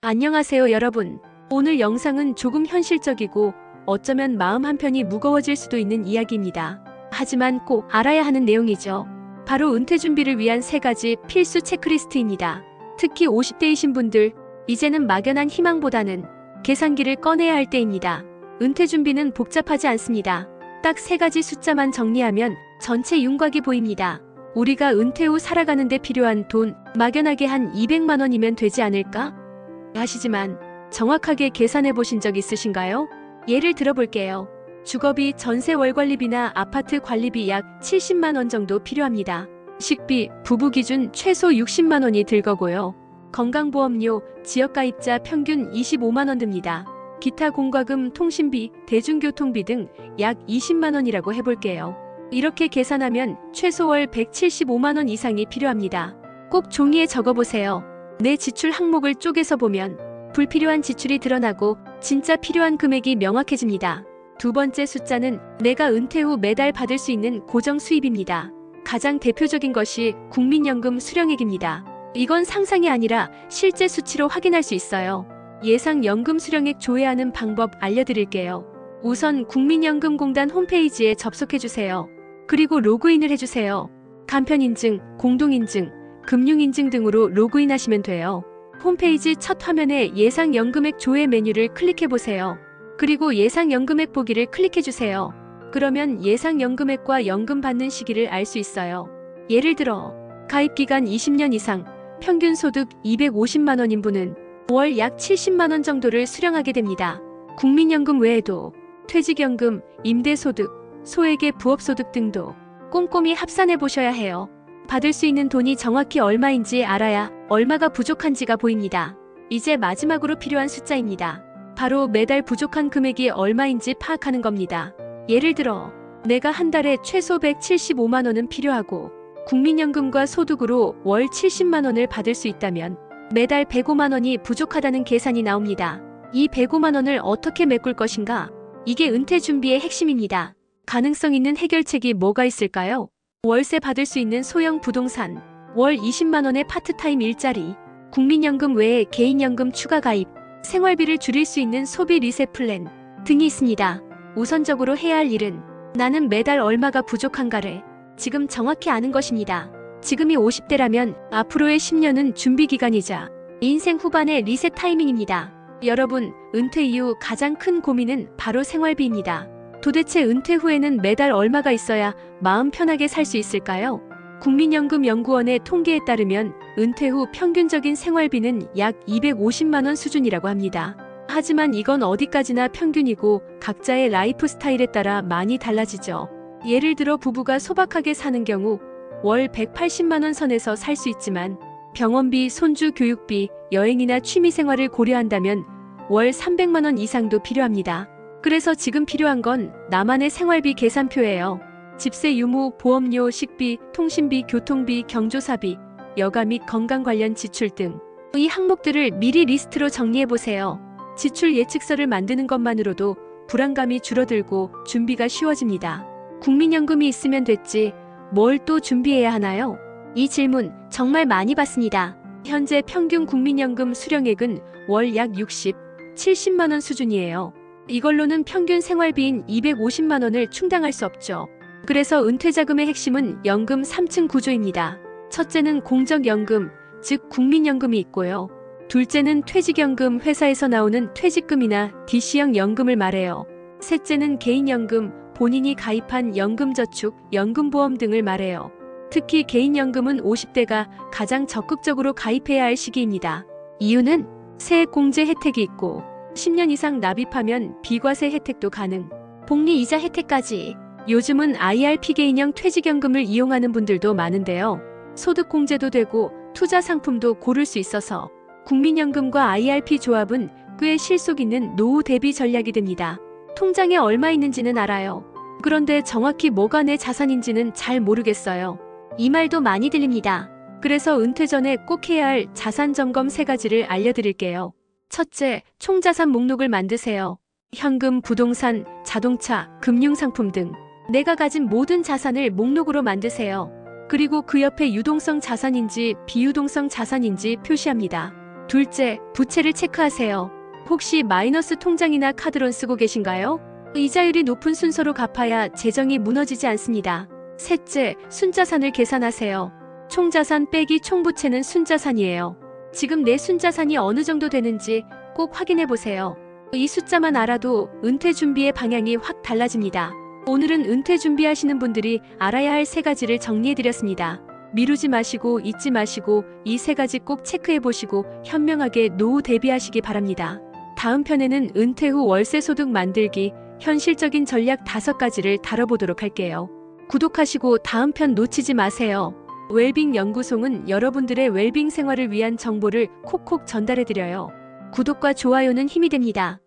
안녕하세요 여러분. 오늘 영상은 조금 현실적이고 어쩌면 마음 한편이 무거워질 수도 있는 이야기입니다. 하지만 꼭 알아야 하는 내용이죠. 바로 은퇴 준비를 위한 3가지 필수 체크리스트입니다. 특히 50대이신 분들, 이제는 막연한 희망보다는 계산기를 꺼내야 할 때입니다. 은퇴 준비는 복잡하지 않습니다. 딱 3가지 숫자만 정리하면 전체 윤곽이 보입니다. 우리가 은퇴 후 살아가는 데 필요한 돈, 막연하게 한 200만 원이면 되지 않을까? 하시지만 정확하게 계산해 보신 적 있으신가요? 예를 들어볼게요. 주거비, 전세 월관리비나 아파트 관리비 약 70만 원 정도 필요합니다. 식비, 부부 기준 최소 60만 원이 들 거고요. 건강보험료, 지역가입자 평균 25만 원 듭니다. 기타 공과금, 통신비, 대중교통비 등 약 20만 원이라고 해볼게요. 이렇게 계산하면 최소 월 175만 원 이상이 필요합니다. 꼭 종이에 적어보세요. 내 지출 항목을 쪼개서 보면 불필요한 지출이 드러나고 진짜 필요한 금액이 명확해집니다. 2번째 숫자는 내가 은퇴 후 매달 받을 수 있는 고정 수입입니다. 가장 대표적인 것이 국민연금 수령액입니다. 이건 상상이 아니라 실제 수치로 확인할 수 있어요. 예상 연금 수령액 조회하는 방법 알려드릴게요. 우선 국민연금공단 홈페이지에 접속해주세요. 그리고 로그인을 해주세요. 간편인증, 공동인증, 금융인증 등으로 로그인하시면 돼요. 홈페이지 첫 화면에 예상 연금액 조회 메뉴를 클릭해보세요. 그리고 예상 연금액 보기를 클릭해주세요. 그러면 예상 연금액과 연금 받는 시기를 알 수 있어요. 예를 들어 가입기간 20년 이상, 평균 소득 250만 원인 분은 월 약 70만 원 정도를 수령하게 됩니다. 국민연금 외에도 퇴직연금, 임대소득, 소액의 부업소득 등도 꼼꼼히 합산해 보셔야 해요. 받을 수 있는 돈이 정확히 얼마인지 알아야 얼마가 부족한지가 보입니다. 이제 마지막으로 필요한 숫자입니다. 바로 매달 부족한 금액이 얼마인지 파악하는 겁니다. 예를 들어 내가 한 달에 최소 175만 원은 필요하고 국민연금과 소득으로 월 70만 원을 받을 수 있다면 매달 105만 원이 부족하다는 계산이 나옵니다. 이 105만 원을 어떻게 메꿀 것인가? 이게 은퇴 준비의 핵심입니다. 가능성 있는 해결책이 뭐가 있을까요? 월세 받을 수 있는 소형 부동산, 월 20만 원의 파트타임 일자리, 국민연금 외에 개인연금 추가 가입, 생활비를 줄일 수 있는 소비 리셋 플랜 등이 있습니다. 우선적으로 해야 할 일은 나는 매달 얼마가 부족한가를 지금 정확히 아는 것입니다. 지금이 50대라면 앞으로의 10년은 준비 기간이자 인생 후반의 리셋 타이밍입니다. 여러분, 은퇴 이후 가장 큰 고민은 바로 생활비입니다. 도대체 은퇴 후에는 매달 얼마가 있어야 마음 편하게 살 수 있을까요? 국민연금연구원의 통계에 따르면 은퇴 후 평균적인 생활비는 약 250만 원 수준이라고 합니다. 하지만 이건 어디까지나 평균이고 각자의 라이프 스타일에 따라 많이 달라지죠. 예를 들어 부부가 소박하게 사는 경우 월 180만 원 선에서 살 수 있지만 병원비, 손주 교육비, 여행이나 취미생활을 고려한다면 월 300만 원 이상도 필요합니다. 그래서 지금 필요한 건 나만의 생활비 계산표예요. 집세 유무, 보험료, 식비, 통신비, 교통비, 경조사비, 여가 및 건강 관련 지출 등 이 항목들을 미리 리스트로 정리해보세요. 지출 예측서를 만드는 것만으로도 불안감이 줄어들고 준비가 쉬워집니다. 국민연금이 있으면 됐지 뭘 또 준비해야 하나요? 이 질문 정말 많이 받습니다. 현재 평균 국민연금 수령액은 월 약 60, 70만 원 수준이에요. 이걸로는 평균 생활비인 250만 원을 충당할 수 없죠. 그래서 은퇴자금의 핵심은 연금 3층 구조입니다. 첫째는 공적연금, 즉 국민연금이 있고요. 둘째는 퇴직연금, 회사에서 나오는 퇴직금이나 DC형 연금을 말해요. 셋째는 개인연금, 본인이 가입한 연금저축, 연금보험 등을 말해요. 특히 개인연금은 50대가 가장 적극적으로 가입해야 할 시기입니다. 이유는 세액공제 혜택이 있고 10년 이상 납입하면 비과세 혜택도 가능, 복리이자 혜택까지. 요즘은 IRP 개인형 퇴직연금을 이용하는 분들도 많은데요. 소득공제도 되고 투자 상품도 고를 수 있어서 국민연금과 IRP 조합은 꽤 실속 있는 노후 대비 전략이 됩니다. 통장에 얼마 있는지는 알아요. 그런데 정확히 뭐가 내 자산인지는 잘 모르겠어요. 이 말도 많이 들립니다. 그래서 은퇴 전에 꼭 해야 할 자산 점검 3가지를 알려드릴게요. 첫째, 총자산 목록을 만드세요. 현금, 부동산, 자동차, 금융상품 등 내가 가진 모든 자산을 목록으로 만드세요. 그리고 그 옆에 유동성 자산인지 비유동성 자산인지 표시합니다. 둘째, 부채를 체크하세요. 혹시 마이너스 통장이나 카드론 쓰고 계신가요? 이자율이 높은 순서로 갚아야 재정이 무너지지 않습니다. 셋째, 순자산을 계산하세요. 총자산 빼기 총부채는 순자산이에요. 지금 내 순자산이 어느 정도 되는지 꼭 확인해 보세요. 이 숫자만 알아도 은퇴 준비의 방향이 확 달라집니다. 오늘은 은퇴 준비하시는 분들이 알아야 할 3가지를 정리해 드렸습니다. 미루지 마시고 잊지 마시고 이 3가지 꼭 체크해 보시고 현명하게 노후 대비하시기 바랍니다. 다음 편에는 은퇴 후 월세 소득 만들기, 현실적인 전략 5가지를 다뤄보도록 할게요. 구독하시고 다음 편 놓치지 마세요. 웰빙 연구소는 여러분들의 웰빙 생활을 위한 정보를 콕콕 전달해 드려요. 구독과 좋아요는 힘이 됩니다.